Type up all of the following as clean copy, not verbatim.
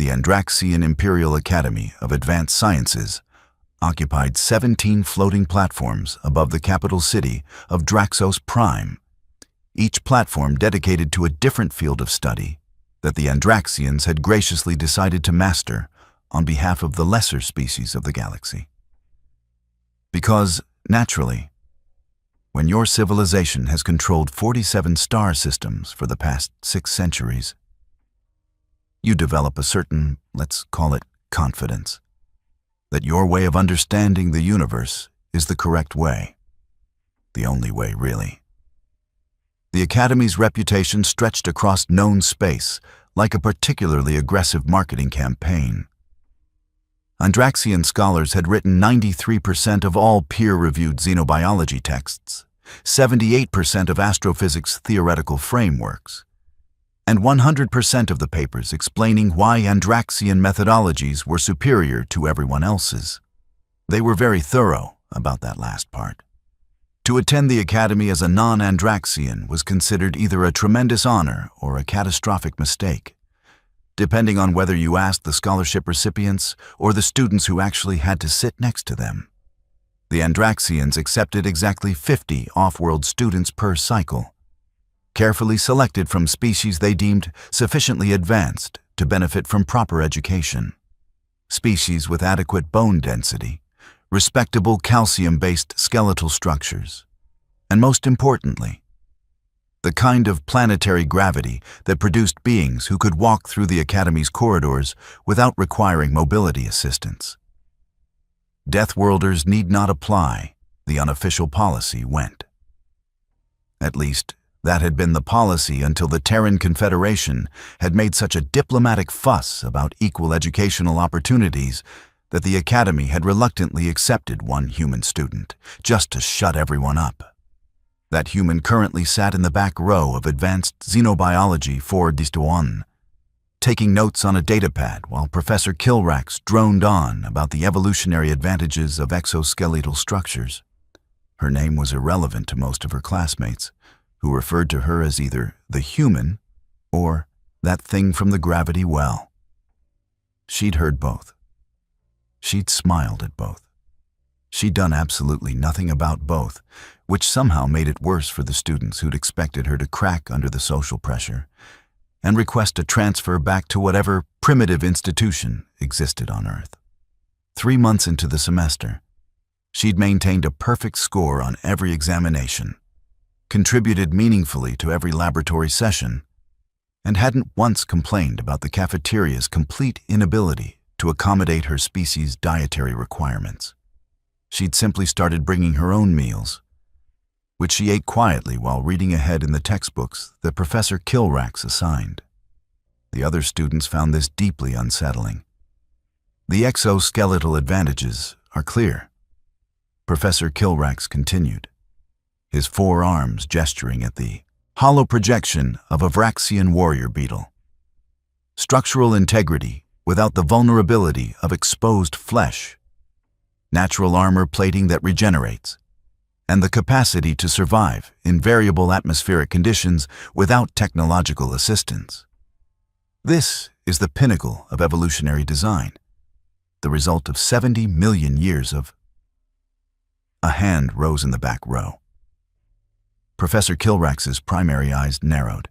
the Andraxian Imperial Academy of Advanced Sciences occupied 17 floating platforms above the capital city of Draxos Prime, each platform dedicated to a different field of study that the Andraxians had graciously decided to master on behalf of the lesser species of the galaxy. Because, naturally, when your civilization has controlled 47 star systems for the past 6 centuries, you develop a certain, let's call it, confidence that your way of understanding the universe is the correct way. The only way, really. The Academy's reputation stretched across known space like a particularly aggressive marketing campaign. Andraxian scholars had written 93% of all peer-reviewed xenobiology texts, 78% of astrophysics theoretical frameworks, and 100% of the papers explaining why Andraxian methodologies were superior to everyone else's. They were very thorough about that last part. To attend the Academy as a non-Andraxian was considered either a tremendous honor or a catastrophic mistake, depending on whether you asked the scholarship recipients or the students who actually had to sit next to them. The Andraxians accepted exactly 50 off-world students per cycle, carefully selected from species they deemed sufficiently advanced to benefit from proper education. Species with adequate bone density, respectable calcium-based skeletal structures, and most importantly, the kind of planetary gravity that produced beings who could walk through the Academy's corridors without requiring mobility assistance. Deathworlders need not apply, the unofficial policy went. At least, that had been the policy until the Terran Confederation had made such a diplomatic fuss about equal educational opportunities that the Academy had reluctantly accepted one human student, just to shut everyone up. That human currently sat in the back row of Advanced Xenobiology 4-1, taking notes on a datapad while Professor Kilrax droned on about the evolutionary advantages of exoskeletal structures. Her name was irrelevant to most of her classmates, who referred to her as either the human or that thing from the gravity well. She'd heard both. She'd smiled at both. She'd done absolutely nothing about both, which somehow made it worse for the students who'd expected her to crack under the social pressure and request a transfer back to whatever primitive institution existed on Earth. 3 months into the semester, she'd maintained a perfect score on every examination, contributed meaningfully to every laboratory session, and hadn't once complained about the cafeteria's complete inability to accommodate her species' dietary requirements. She'd simply started bringing her own meals, which she ate quietly while reading ahead in the textbooks that Professor Kilrax assigned. The other students found this deeply unsettling. The exoskeletal advantages are clear, Professor Kilrax continued, his 4 arms gesturing at the hollow projection of a Vraxian warrior beetle. Structural integrity without the vulnerability of exposed flesh, natural armor plating that regenerates, and the capacity to survive in variable atmospheric conditions without technological assistance. This is the pinnacle of evolutionary design, the result of 70 million years of... A hand rose in the back row. Professor Kilrax's primary eyes narrowed.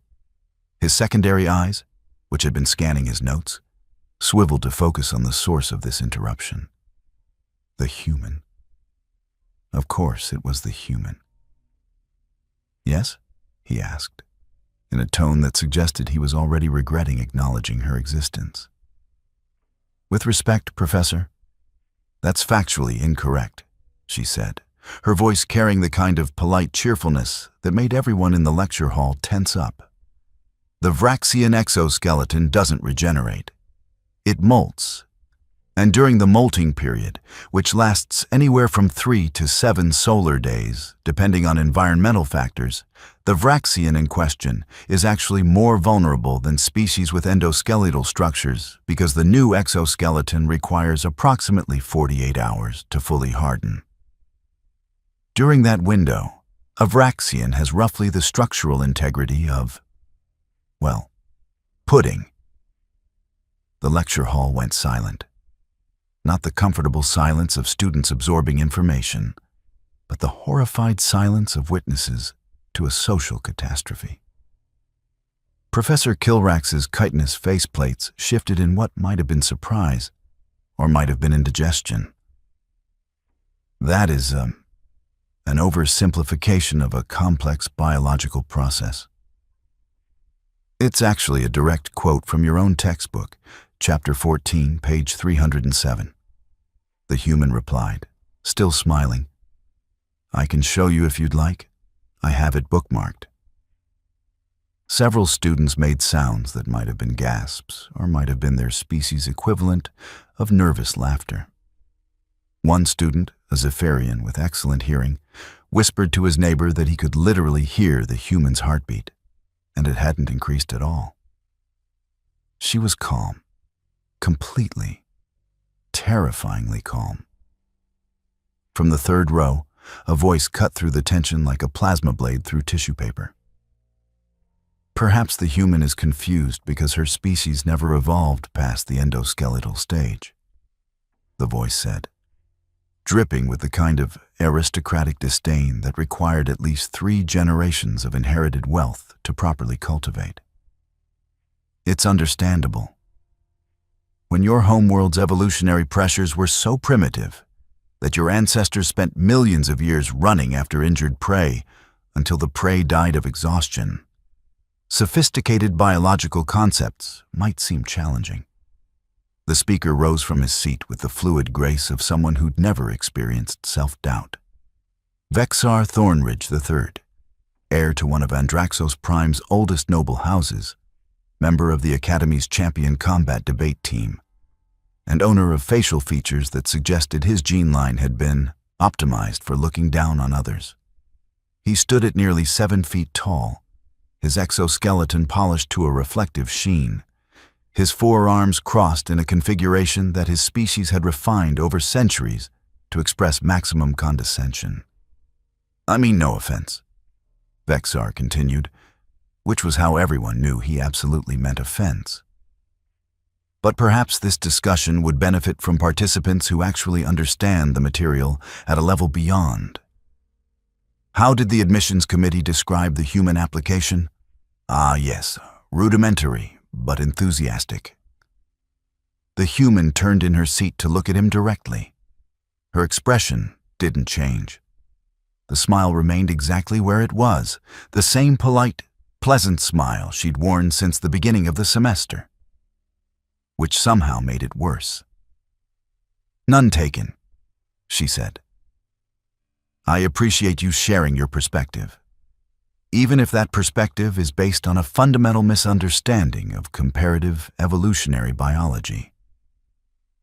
His secondary eyes, which had been scanning his notes, swiveled to focus on the source of this interruption. The human. Of course, it was the human. Yes? He asked, in a tone that suggested he was already regretting acknowledging her existence. With respect, Professor, that's factually incorrect, she said, her voice carrying the kind of polite cheerfulness that made everyone in the lecture hall tense up. The Vraxian exoskeleton doesn't regenerate. It molts. And during the molting period, which lasts anywhere from 3 to 7 solar days, depending on environmental factors, the Vraxian in question is actually more vulnerable than species with endoskeletal structures because the new exoskeleton requires approximately 48 hours to fully harden. During that window, a Vraxian has roughly the structural integrity of, well, pudding. The lecture hall went silent. Not the comfortable silence of students absorbing information, but the horrified silence of witnesses to a social catastrophe. Professor Kilrax's chitinous faceplates shifted in what might have been surprise, or might have been indigestion. That is an oversimplification of a complex biological process. It's actually a direct quote from your own textbook, Chapter 14, page 307. The human replied, still smiling. I can show you if you'd like. I have it bookmarked. Several students made sounds that might have been gasps or might have been their species' equivalent of nervous laughter. One student, a Zephyrian with excellent hearing, whispered to his neighbor that he could literally hear the human's heartbeat, and it hadn't increased at all. She was calm, completely, terrifyingly calm. From the third row, a voice cut through the tension like a plasma blade through tissue paper. Perhaps the human is confused because her species never evolved past the endoskeletal stage, the voice said, dripping with the kind of aristocratic disdain that required at least 3 generations of inherited wealth to properly cultivate. It's understandable. When your homeworld's evolutionary pressures were so primitive that your ancestors spent millions of years running after injured prey until the prey died of exhaustion, sophisticated biological concepts might seem challenging. The speaker rose from his seat with the fluid grace of someone who'd never experienced self-doubt. Vexar Thornridge III, heir to one of Andraxos Prime's oldest noble houses, member of the Academy's champion combat debate team, and owner of facial features that suggested his gene line had been optimized for looking down on others. He stood at nearly 7 feet tall, his exoskeleton polished to a reflective sheen, his forearms crossed in a configuration that his species had refined over centuries to express maximum condescension. I mean no offense, Vexar continued, which was how everyone knew he absolutely meant offense. But perhaps this discussion would benefit from participants who actually understand the material at a level beyond. How did the admissions committee describe the human application? Ah, yes, rudimentary, but enthusiastic. The human turned in her seat to look at him directly. Her expression didn't change. The smile remained exactly where it was, the same polite, pleasant smile she'd worn since the beginning of the semester, which somehow made it worse. None taken, she said. I appreciate you sharing your perspective, even if that perspective is based on a fundamental misunderstanding of comparative evolutionary biology.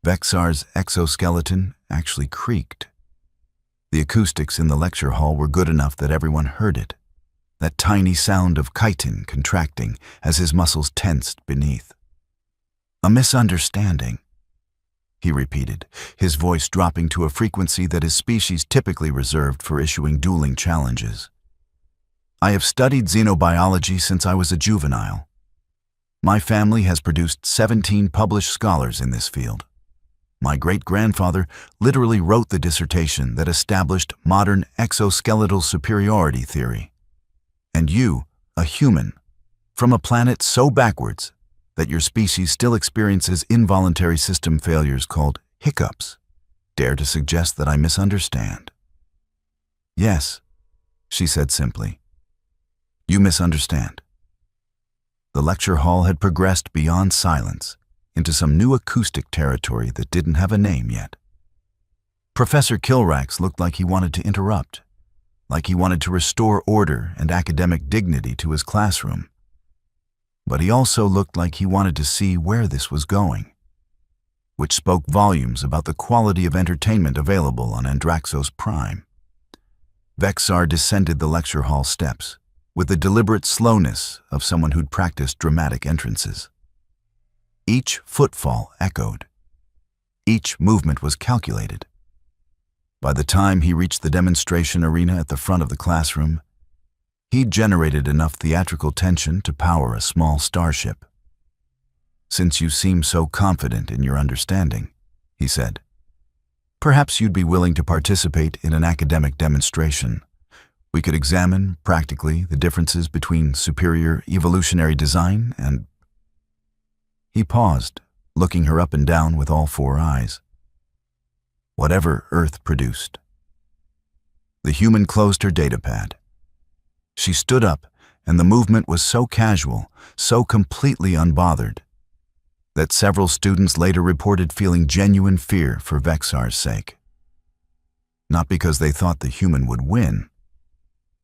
Vexar's exoskeleton actually creaked. The acoustics in the lecture hall were good enough that everyone heard it, that tiny sound of chitin contracting as his muscles tensed beneath. A misunderstanding, he repeated, his voice dropping to a frequency that his species typically reserved for issuing dueling challenges. I have studied xenobiology since I was a juvenile. My family has produced 17 published scholars in this field. My great-grandfather literally wrote the dissertation that established modern exoskeletal superiority theory. And you, a human, from a planet so backwards that your species still experiences involuntary system failures called hiccups, dare to suggest that I misunderstand. Yes, she said simply. You misunderstand. The lecture hall had progressed beyond silence into some new acoustic territory that didn't have a name yet. Professor Kilrax looked like he wanted to interrupt, like he wanted to restore order and academic dignity to his classroom. But he also looked like he wanted to see where this was going, which spoke volumes about the quality of entertainment available on Andraxos Prime. Vexar descended the lecture hall steps with the deliberate slowness of someone who'd practiced dramatic entrances. Each footfall echoed. Each movement was calculated. By the time he reached the demonstration arena at the front of the classroom, he'd generated enough theatrical tension to power a small starship. "Since you seem so confident in your understanding," he said, "perhaps you'd be willing to participate in an academic demonstration. We could examine, practically, the differences between superior evolutionary design and—" He paused, looking her up and down with all four eyes. Whatever Earth produced. The human closed her datapad. She stood up, and the movement was so casual, so completely unbothered, that several students later reported feeling genuine fear for Vexar's sake. Not because they thought the human would win,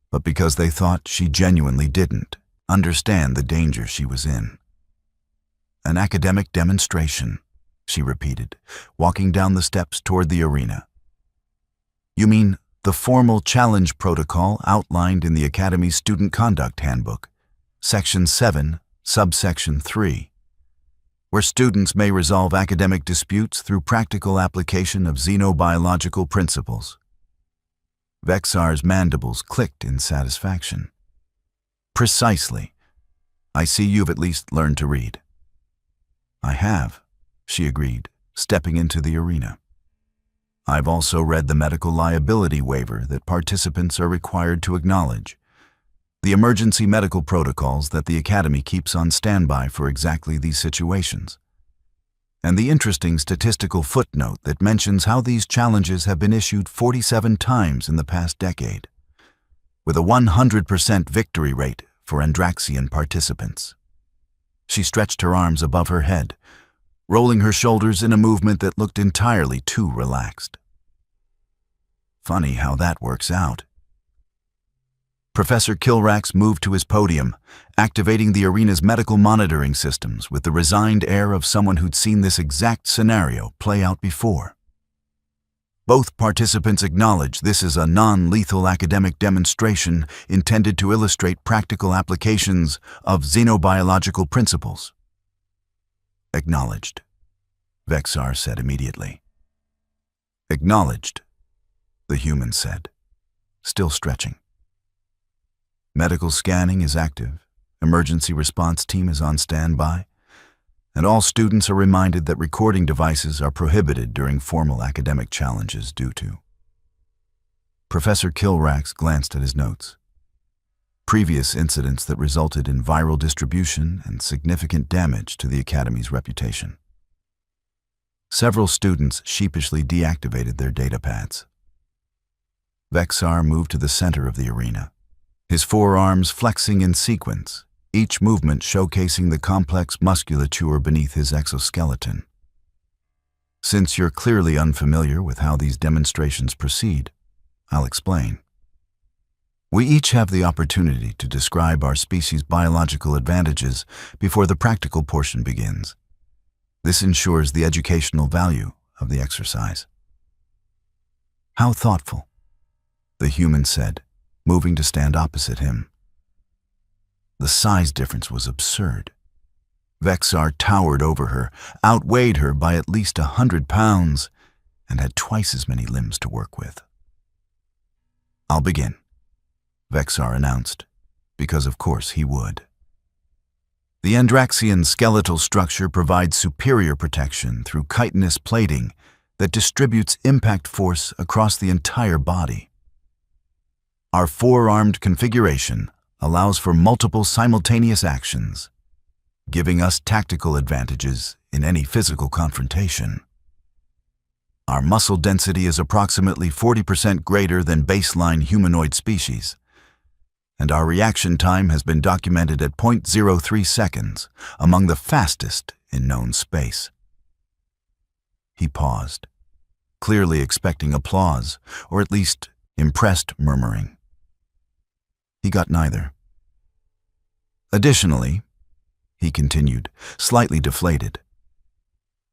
but because they thought she genuinely didn't understand the danger she was in. "An academic demonstration," she repeated, walking down the steps toward the arena. "You mean the formal challenge protocol outlined in the Academy's Student Conduct Handbook, Section 7, Subsection 3, where students may resolve academic disputes through practical application of xenobiological principles." Vexar's mandibles clicked in satisfaction. "Precisely. I see you've at least learned to read." "I have," she agreed, stepping into the arena. "I've also read the medical liability waiver that participants are required to acknowledge, the emergency medical protocols that the Academy keeps on standby for exactly these situations, and the interesting statistical footnote that mentions how these challenges have been issued 47 times in the past decade, with a 100% victory rate for Andraxian participants." She stretched her arms above her head, rolling her shoulders in a movement that looked entirely too relaxed. "Funny how that works out." Professor Kilrax moved to his podium, activating the arena's medical monitoring systems with the resigned air of someone who'd seen this exact scenario play out before. "Both participants acknowledge this is a non-lethal academic demonstration intended to illustrate practical applications of xenobiological principles." "Acknowledged," Vexar said immediately. "Acknowledged," the human said, still stretching. "Medical scanning is active, emergency response team is on standby, and all students are reminded that recording devices are prohibited during formal academic challenges due to—" Professor Kilrax glanced at his notes. Previous incidents that resulted in viral distribution and significant damage to the Academy's reputation. Several students sheepishly deactivated their datapads. Vexar moved to the center of the arena, his forearms flexing in sequence, each movement showcasing the complex musculature beneath his exoskeleton. "Since you're clearly unfamiliar with how these demonstrations proceed, I'll explain. We each have the opportunity to describe our species' biological advantages before the practical portion begins. This ensures the educational value of the exercise." "How thoughtful," the human said, moving to stand opposite him. The size difference was absurd. Vexar towered over her, outweighed her by at least 100 pounds, and had twice as many limbs to work with. "I'll begin," Vexar announced, because of course he would. "The Andraxian skeletal structure provides superior protection through chitinous plating that distributes impact force across the entire body. Our four-armed configuration allows for multiple simultaneous actions, giving us tactical advantages in any physical confrontation. Our muscle density is approximately 40% greater than baseline humanoid species, and our reaction time has been documented at 0.03 seconds, among the fastest in known space." He paused, clearly expecting applause, or at least impressed murmuring. He got neither. "Additionally," he continued, slightly deflated,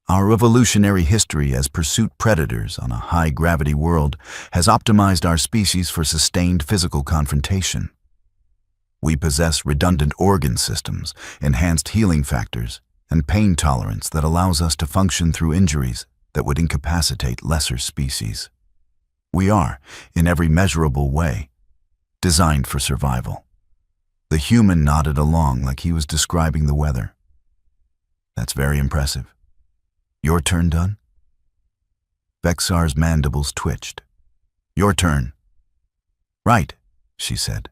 "our evolutionary history as pursuit predators on a high-gravity world has optimized our species for sustained physical confrontation. We possess redundant organ systems, enhanced healing factors, and pain tolerance that allows us to function through injuries that would incapacitate lesser species. We are, in every measurable way, designed for survival." The human nodded along like he was describing the weather. That's very impressive. Your turn done? Vexar's mandibles twitched. Your turn. Right, she said,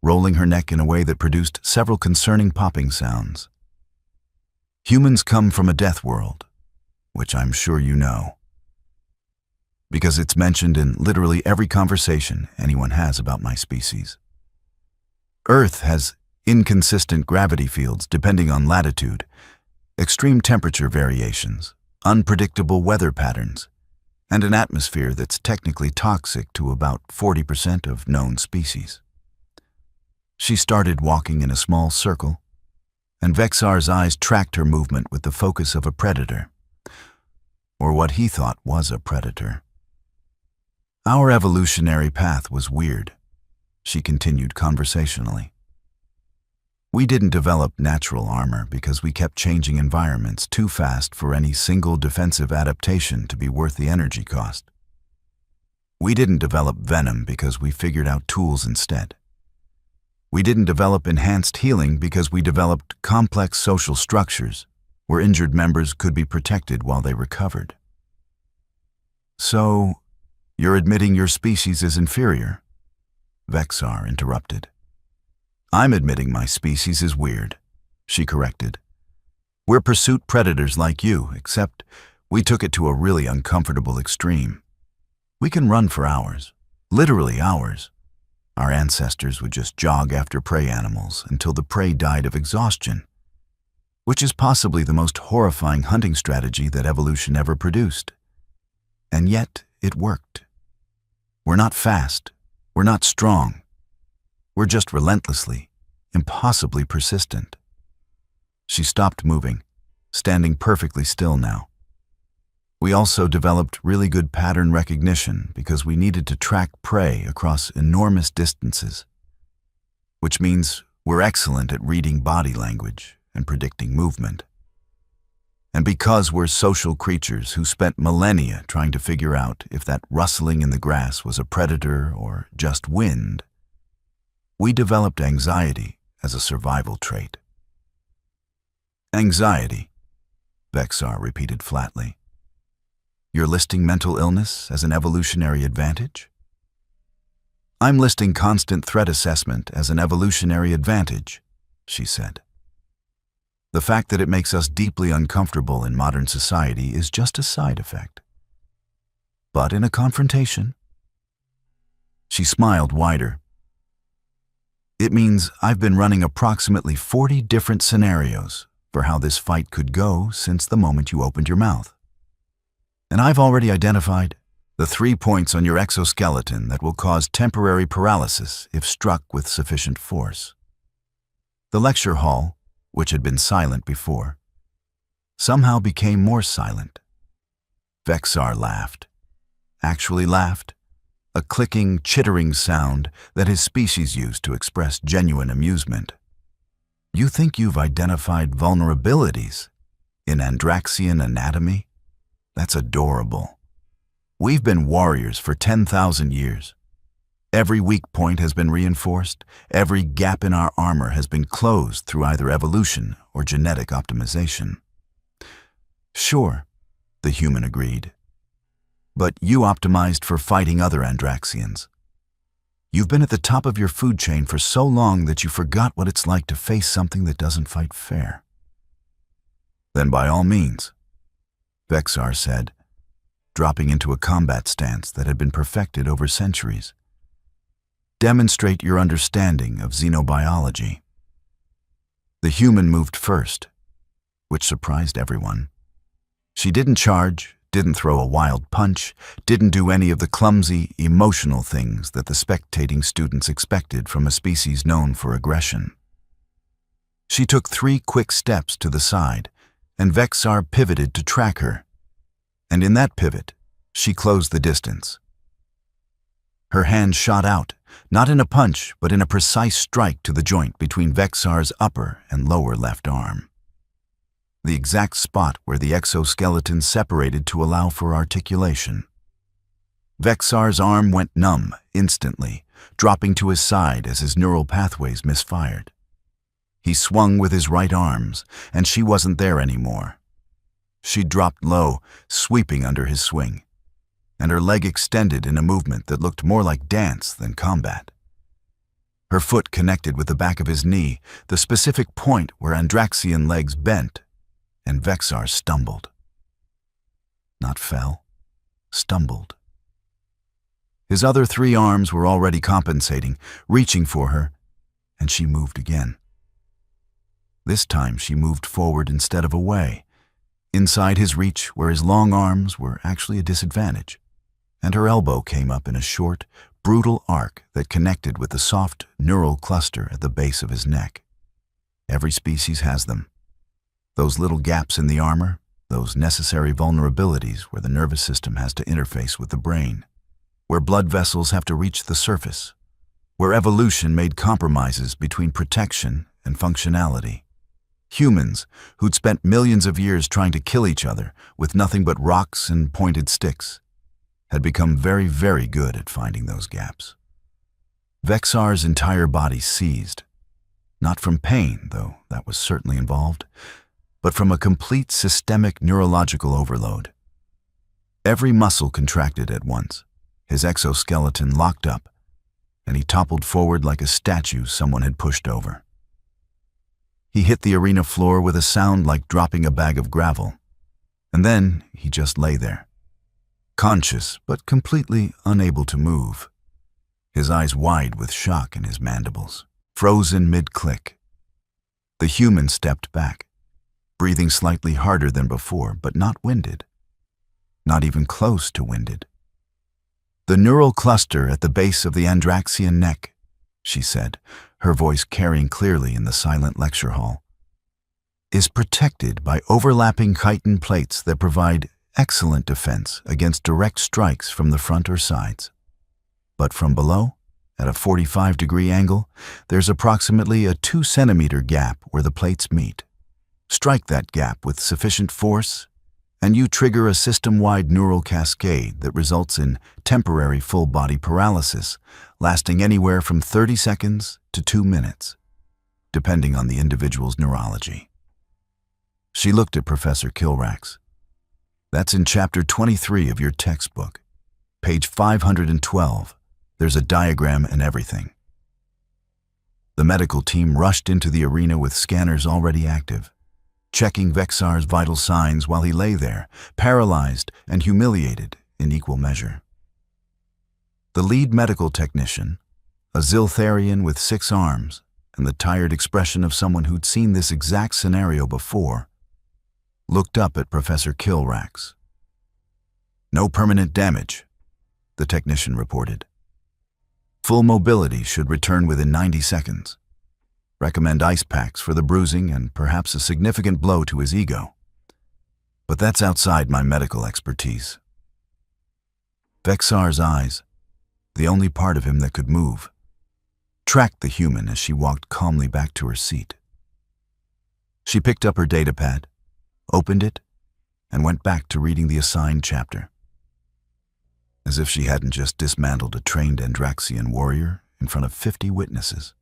rolling her neck in a way that produced several concerning popping sounds. Humans come from a death world, which I'm sure you know, because it's mentioned in literally every conversation anyone has about my species. Earth has inconsistent gravity fields depending on latitude, extreme temperature variations, unpredictable weather patterns, and an atmosphere that's technically toxic to about 40% of known species. She started walking in a small circle, and Vexar's eyes tracked her movement with the focus of a predator, or what he thought was a predator. Our evolutionary path was weird, she continued conversationally. We didn't develop natural armor because we kept changing environments too fast for any single defensive adaptation to be worth the energy cost. We didn't develop venom because we figured out tools instead. We didn't develop enhanced healing because we developed complex social structures where injured members could be protected while they recovered. So, you're admitting your species is inferior? Vexar interrupted. I'm admitting my species is weird, she corrected. We're pursuit predators like you, except we took it to a really uncomfortable extreme. We can run for hours, literally hours. Our ancestors would just jog after prey animals until the prey died of exhaustion, which is possibly the most horrifying hunting strategy that evolution ever produced. And yet, it worked. We're not fast. We're not strong. We're just relentlessly, impossibly persistent. She stopped moving, standing perfectly still now. We also developed really good pattern recognition because we needed to track prey across enormous distances, which means we're excellent at reading body language and predicting movement. And because we're social creatures who spent millennia trying to figure out if that rustling in the grass was a predator or just wind, we developed anxiety as a survival trait. Anxiety, Vexar repeated flatly. You're listing mental illness as an evolutionary advantage? I'm listing constant threat assessment as an evolutionary advantage, she said. The fact that it makes us deeply uncomfortable in modern society is just a side effect. But in a confrontation, she smiled wider. It means I've been running approximately 40 different scenarios for how this fight could go since the moment you opened your mouth. And I've already identified the 3 points on your exoskeleton that will cause temporary paralysis if struck with sufficient force. The lecture hall, which had been silent before, somehow became more silent. Vexar laughed. Actually laughed. A clicking, chittering sound that his species used to express genuine amusement. You think you've identified vulnerabilities in Andraxian Academy? That's adorable. We've been warriors for 10,000 years. Every weak point has been reinforced. Every gap in our armor has been closed through either evolution or genetic optimization. Sure, the human agreed. But you optimized for fighting other Andraxians. You've been at the top of your food chain for so long that you forgot what it's like to face something that doesn't fight fair. Then by all means, Vexar said, dropping into a combat stance that had been perfected over centuries. Demonstrate your understanding of xenobiology. The human moved first, which surprised everyone. She didn't charge, didn't throw a wild punch, didn't do any of the clumsy, emotional things that the spectating students expected from a species known for aggression. She took 3 quick steps to the side, and Vexar pivoted to track her. And in that pivot, she closed the distance. Her hand shot out, not in a punch, but in a precise strike to the joint between Vexar's upper and lower left arm. The exact spot where the exoskeleton separated to allow for articulation. Vexar's arm went numb instantly, dropping to his side as his neural pathways misfired. He swung with his right arms, and she wasn't there anymore. She dropped low, sweeping under his swing, and her leg extended in a movement that looked more like dance than combat. Her foot connected with the back of his knee, the specific point where Andraxian legs bent, and Vexar stumbled. Not fell, stumbled. His other 3 arms were already compensating, reaching for her, and she moved again. This time she moved forward instead of away, inside his reach where his long arms were actually a disadvantage, and her elbow came up in a short, brutal arc that connected with the soft neural cluster at the base of his neck. Every species has them. Those little gaps in the armor, those necessary vulnerabilities where the nervous system has to interface with the brain, where blood vessels have to reach the surface, where evolution made compromises between protection and functionality. Humans, who'd spent millions of years trying to kill each other with nothing but rocks and pointed sticks, had become very, very good at finding those gaps. Vexar's entire body seized, not from pain, though that was certainly involved, but from a complete systemic neurological overload. Every muscle contracted at once, his exoskeleton locked up, and he toppled forward like a statue someone had pushed over. He hit the arena floor with a sound like dropping a bag of gravel, and then he just lay there, conscious but completely unable to move, his eyes wide with shock in his mandibles, frozen mid-click. The human stepped back, breathing slightly harder than before, but not winded, not even close to winded. "The neural cluster at the base of the Andraxian neck," she said, her voice carrying clearly in the silent lecture hall, "is protected by overlapping chitin plates that provide excellent defense against direct strikes from the front or sides. But from below, at a 45-degree angle, there's approximately a 2-centimeter gap where the plates meet. Strike that gap with sufficient force, and you trigger a system-wide neural cascade that results in temporary full-body paralysis, lasting anywhere from 30 seconds to 2 minutes, depending on the individual's neurology." She looked at Professor Kilrax. "That's in chapter 23 of your textbook. Page 512. There's a diagram and everything." The medical team rushed into the arena with scanners already active, checking Vexar's vital signs while he lay there, paralyzed and humiliated in equal measure. The lead medical technician, a Ziltharian with 6 arms and the tired expression of someone who'd seen this exact scenario before, looked up at Professor Kilrax. "No permanent damage," the technician reported. "Full mobility should return within 90 seconds. Recommend ice packs for the bruising and perhaps a significant blow to his ego. But that's outside my medical expertise." Vexar's eyes, the only part of him that could move, tracked the human as she walked calmly back to her seat. She picked up her datapad, opened it, and went back to reading the assigned chapter. As if she hadn't just dismantled a trained Andraxian warrior in front of 50 witnesses.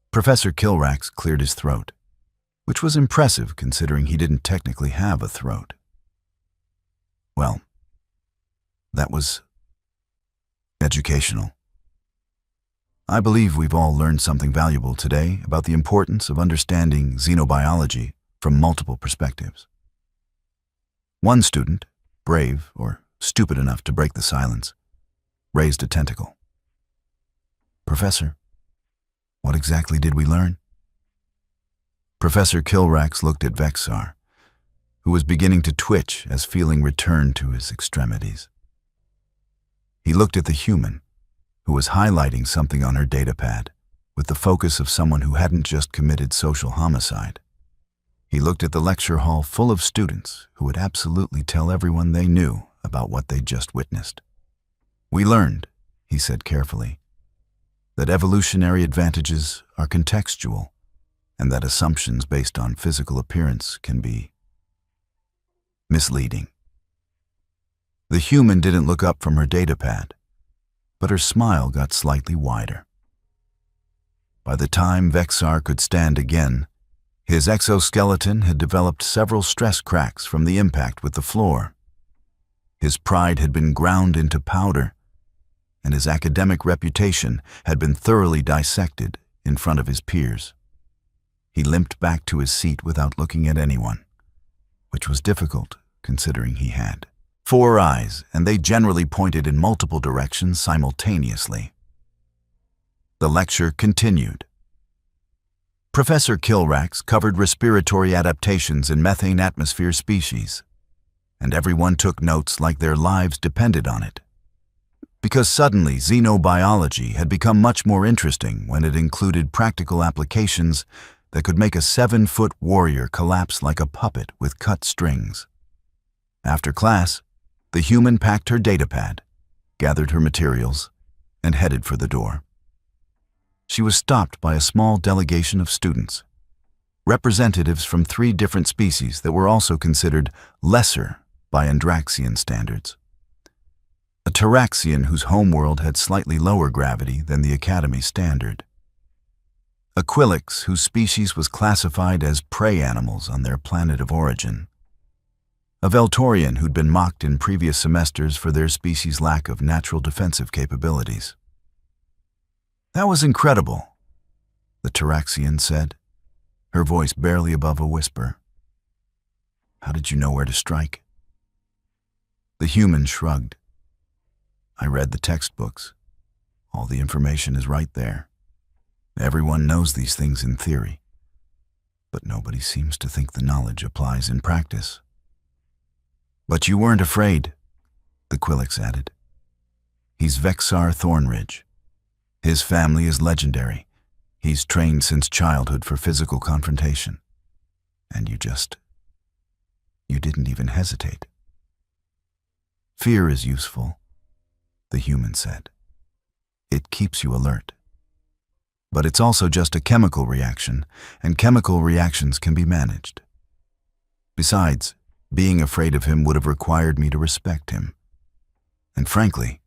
Professor Kilrax cleared his throat, which was impressive considering he didn't technically have a throat. "Well, that was educational. I believe we've all learned something valuable today about the importance of understanding xenobiology from multiple perspectives." One student, brave or stupid enough to break the silence, raised a tentacle. "Professor, what exactly did we learn?" Professor Kilrax looked at Vexar, who was beginning to twitch as feeling returned to his extremities. He looked at the human, who was highlighting something on her datapad with the focus of someone who hadn't just committed social homicide. He looked at the lecture hall full of students who would absolutely tell everyone they knew about what they'd just witnessed. "We learned," he said carefully, "that evolutionary advantages are contextual, and that assumptions based on physical appearance can be misleading." The human didn't look up from her datapad, but her smile got slightly wider. By the time Vexar could stand again, his exoskeleton had developed several stress cracks from the impact with the floor. His pride had been ground into powder, and his academic reputation had been thoroughly dissected in front of his peers. He limped back to his seat without looking at anyone, which was difficult considering he had 4 eyes, and they generally pointed in multiple directions simultaneously. The lecture continued. Professor Kilrax covered respiratory adaptations in methane atmosphere species, and everyone took notes like their lives depended on it. Because suddenly xenobiology had become much more interesting when it included practical applications that could make a 7-foot warrior collapse like a puppet with cut strings. After class, the human packed her datapad, gathered her materials, and headed for the door. She was stopped by a small delegation of students, representatives from 3 different species that were also considered lesser by Andraxian standards. A Taraxian whose homeworld had slightly lower gravity than the Academy standard. A Quilix whose species was classified as prey animals on their planet of origin. A Veltorian who'd been mocked in previous semesters for their species' lack of natural defensive capabilities. "That was incredible," the Taraxian said, her voice barely above a whisper. "How did you know where to strike?" The human shrugged. "I read the textbooks. All the information is right there. Everyone knows these things in theory, but nobody seems to think the knowledge applies in practice." "But you weren't afraid," the Quilix added. "He's Vexar Thornridge. His family is legendary. He's trained since childhood for physical confrontation. And you didn't even hesitate." "Fear is useful," the human said. "It keeps you alert. But it's also just a chemical reaction, and chemical reactions can be managed. Besides, being afraid of him would have required me to respect him. And frankly,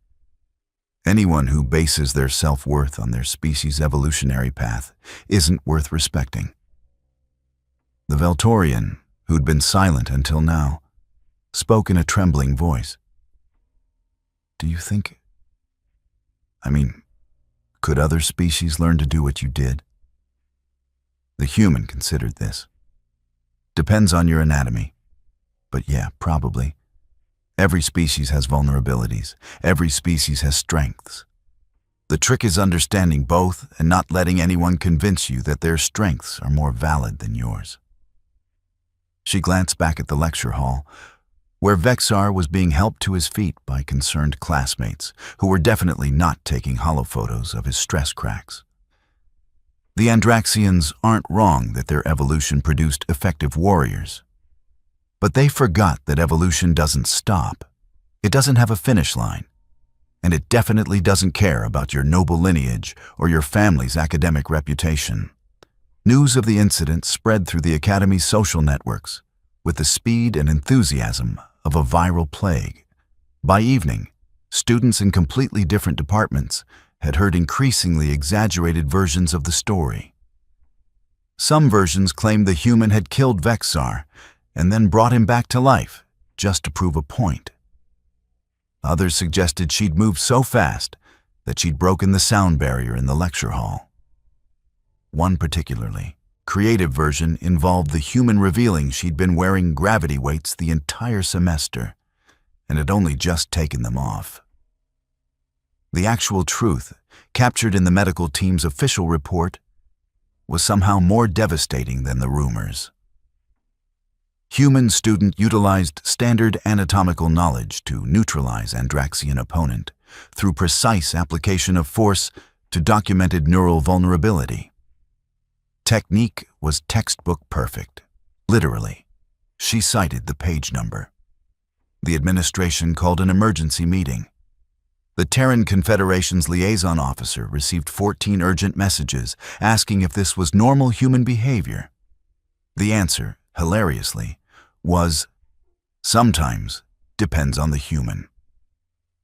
anyone who bases their self-worth on their species' evolutionary path isn't worth respecting." The Veltorian, who'd been silent until now, spoke in a trembling voice. "Do you think... could other species learn to do what you did?" The human considered this. "Depends on your anatomy. But yeah, probably. Every species has vulnerabilities. Every species has strengths. The trick is understanding both and not letting anyone convince you that their strengths are more valid than yours." She glanced back at the lecture hall, where Vexar was being helped to his feet by concerned classmates who were definitely not taking holophotos of his stress cracks. The Andraxians aren't wrong that their evolution produced effective warriors. But they forgot that evolution doesn't stop. It doesn't have a finish line. And it definitely doesn't care about your noble lineage or your family's academic reputation. News of the incident spread through the Academy's social networks with the speed and enthusiasm of a viral plague. By evening, students in completely different departments had heard increasingly exaggerated versions of the story. Some versions claimed the human had killed Vexar and then brought him back to life just to prove a point. Others suggested she'd moved so fast that she'd broken the sound barrier in the lecture hall. One particularly creative version involved the human revealing she'd been wearing gravity weights the entire semester and had only just taken them off. The actual truth, captured in the medical team's official report, was somehow more devastating than the rumors. Human student utilized standard anatomical knowledge to neutralize Andraxian opponent through precise application of force to documented neural vulnerability. Technique was textbook perfect, literally. She cited the page number. The administration called an emergency meeting. The Terran Confederation's liaison officer received 14 urgent messages asking if this was normal human behavior. The answer, hilariously, was, "Sometimes depends on the human."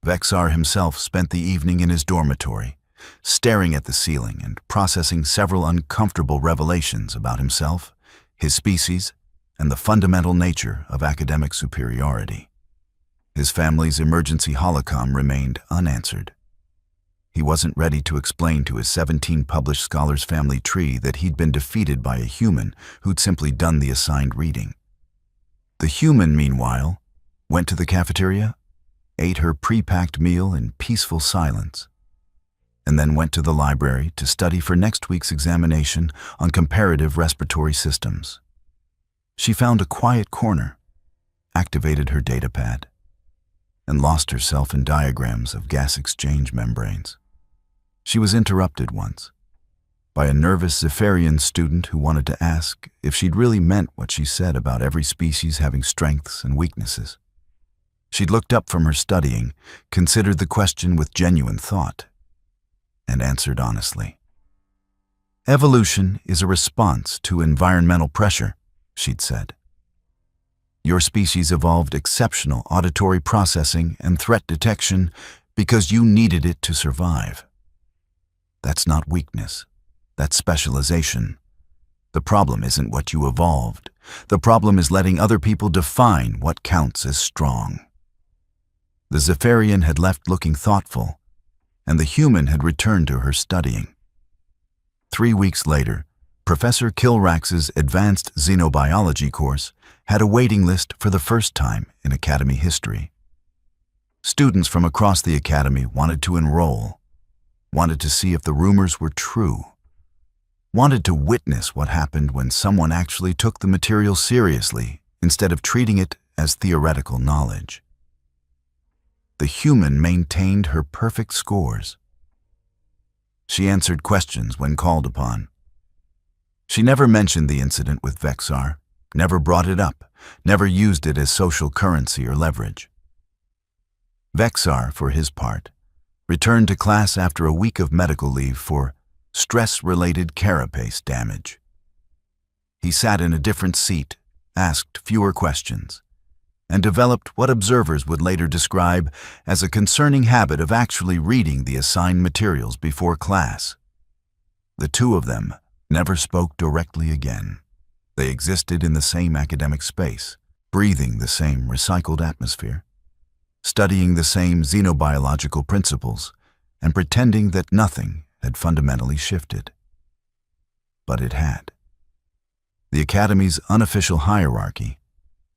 Vexar himself spent the evening in his dormitory, staring at the ceiling and processing several uncomfortable revelations about himself, his species, and the fundamental nature of academic superiority. His family's emergency holocom remained unanswered. He wasn't ready to explain to his 17 published scholars' family tree that he'd been defeated by a human who'd simply done the assigned reading. The human, meanwhile, went to the cafeteria, ate her pre-packed meal in peaceful silence, and then went to the library to study for next week's examination on comparative respiratory systems. She found a quiet corner, activated her datapad, and lost herself in diagrams of gas exchange membranes. She was interrupted once by a nervous Zephyrian student who wanted to ask if she'd really meant what she said about every species having strengths and weaknesses. She'd looked up from her studying, considered the question with genuine thought, and answered honestly. "Evolution is a response to environmental pressure," she'd said. "Your species evolved exceptional auditory processing and threat detection because you needed it to survive. That's not weakness. That's specialization. The problem isn't what you evolved. The problem is letting other people define what counts as strong." The Zephyrian had left looking thoughtful, and the human had returned to her studying. 3 weeks later, Professor Kilrax's advanced xenobiology course had a waiting list for the first time in Academy history. Students from across the Academy wanted to enroll, wanted to see if the rumors were true, wanted to witness what happened when someone actually took the material seriously instead of treating it as theoretical knowledge. The human maintained her perfect scores. She answered questions when called upon. She never mentioned the incident with Vexar, never brought it up, never used it as social currency or leverage. Vexar, for his part, returned to class after a week of medical leave for stress-related carapace damage. He sat in a different seat, asked fewer questions, and developed what observers would later describe as a concerning habit of actually reading the assigned materials before class. The two of them never spoke directly again. They existed in the same academic space, breathing the same recycled atmosphere, studying the same xenobiological principles, and pretending that nothing had fundamentally shifted. But it had. The Academy's unofficial hierarchy,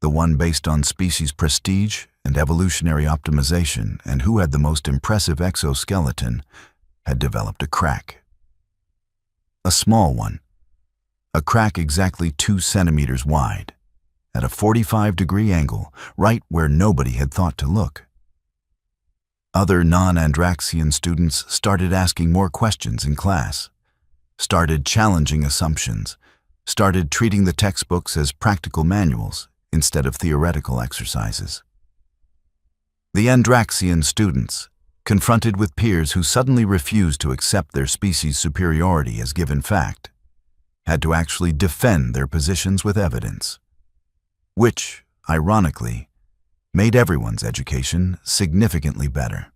the one based on species prestige and evolutionary optimization and who had the most impressive exoskeleton, had developed a crack. A small one, a crack exactly 2 centimeters wide, at a 45-degree angle, right where nobody had thought to look. Other non-Andraxian students started asking more questions in class, started challenging assumptions, started treating the textbooks as practical manuals instead of theoretical exercises. The Andraxian students, confronted with peers who suddenly refused to accept their species' superiority as given fact, had to actually defend their positions with evidence, which, ironically, made everyone's education significantly better.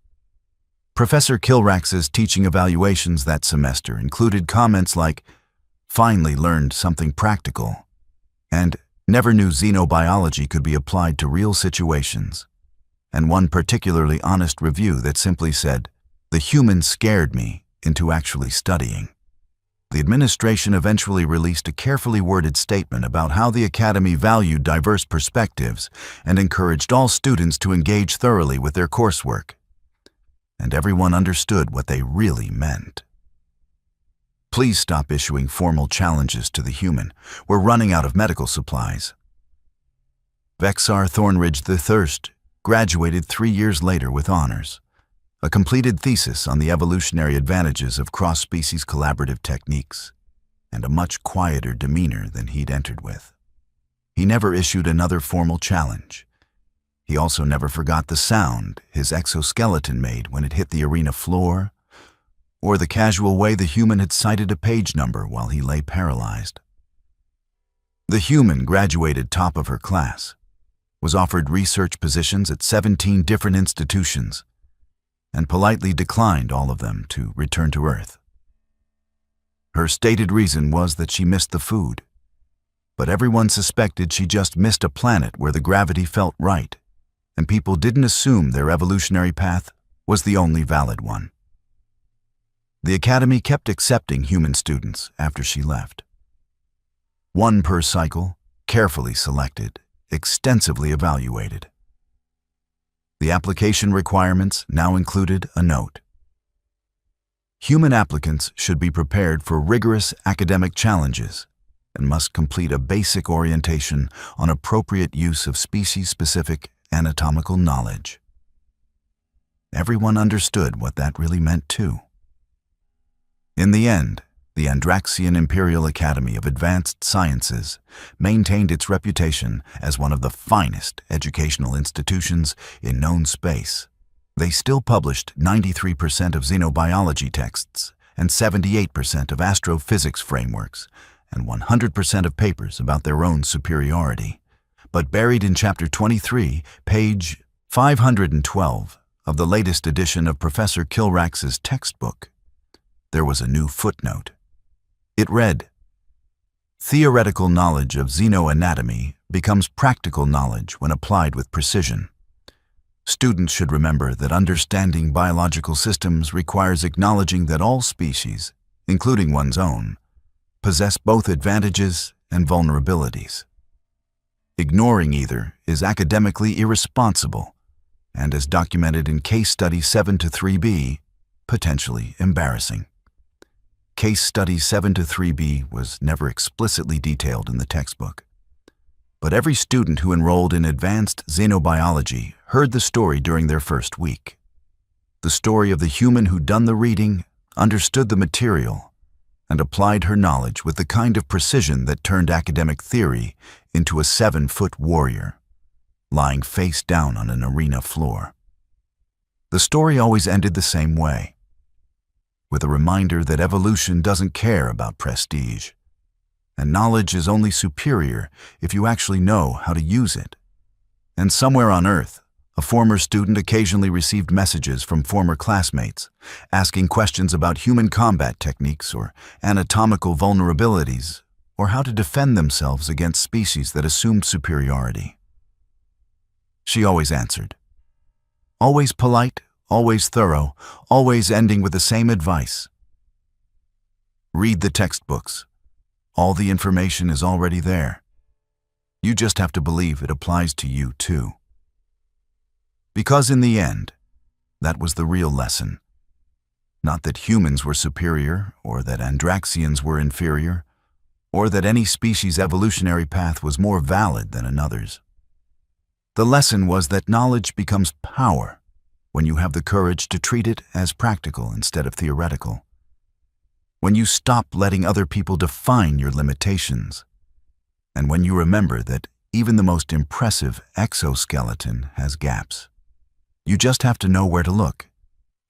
Professor Kilrax's teaching evaluations that semester included comments like, "Finally learned something practical," and "Never knew xenobiology could be applied to real situations," and one particularly honest review that simply said, "The human scared me into actually studying." The administration eventually released a carefully worded statement about how the Academy valued diverse perspectives and encouraged all students to engage thoroughly with their coursework. And everyone understood what they really meant. "Please stop issuing formal challenges to the human. We're running out of medical supplies." Vexar Thornridge III graduated 3 years later with honors, a completed thesis on the evolutionary advantages of cross-species collaborative techniques, and a much quieter demeanor than he'd entered with. He never issued another formal challenge. He also never forgot the sound his exoskeleton made when it hit the arena floor, or the casual way the human had cited a page number while he lay paralyzed. The human graduated top of her class, was offered research positions at 17 different institutions, and politely declined all of them to return to Earth. Her stated reason was that she missed the food, but everyone suspected she just missed a planet where the gravity felt right, and people didn't assume their evolutionary path was the only valid one. The Academy kept accepting human students after she left. One per cycle, carefully selected, extensively evaluated. The application requirements now included a note. Human applicants should be prepared for rigorous academic challenges and must complete a basic orientation on appropriate use of species-specific anatomical knowledge. Everyone understood what that really meant too. In the end, the Andraxian Imperial Academy of Advanced Sciences maintained its reputation as one of the finest educational institutions in known space. They still published 93% of xenobiology texts and 78% of astrophysics frameworks and 100% of papers about their own superiority. But buried in Chapter 23, page 512 of the latest edition of Professor Kilrax's textbook, there was a new footnote. It read, "Theoretical knowledge of xenoanatomy becomes practical knowledge when applied with precision. Students should remember that understanding biological systems requires acknowledging that all species, including one's own, possess both advantages and vulnerabilities. Ignoring either is academically irresponsible and, as documented in Case Study 7-3b, potentially embarrassing." Case Study 7-3b was never explicitly detailed in the textbook, but every student who enrolled in advanced xenobiology heard the story during their first week. The story of the human who'd done the reading, understood the material, and applied her knowledge with the kind of precision that turned academic theory into a 7-foot warrior, lying face down on an arena floor. The story always ended the same way, with a reminder that evolution doesn't care about prestige, and knowledge is only superior if you actually know how to use it. And somewhere on Earth, a former student occasionally received messages from former classmates, asking questions about human combat techniques or anatomical vulnerabilities, or how to defend themselves against species that assumed superiority. She always answered. Always polite, always thorough, always ending with the same advice. Read the textbooks. All the information is already there. You just have to believe it applies to you too. Because in the end, that was the real lesson. Not that humans were superior, or that Andraxians were inferior, or that any species' evolutionary path was more valid than another's. The lesson was that knowledge becomes power when you have the courage to treat it as practical instead of theoretical. When you stop letting other people define your limitations, and when you remember that even the most impressive exoskeleton has gaps. You just have to know where to look,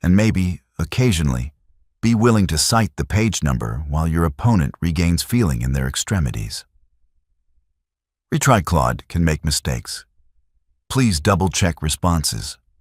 and maybe, occasionally, be willing to cite the page number while your opponent regains feeling in their extremities. Retry Claude can make mistakes. Please double-check responses.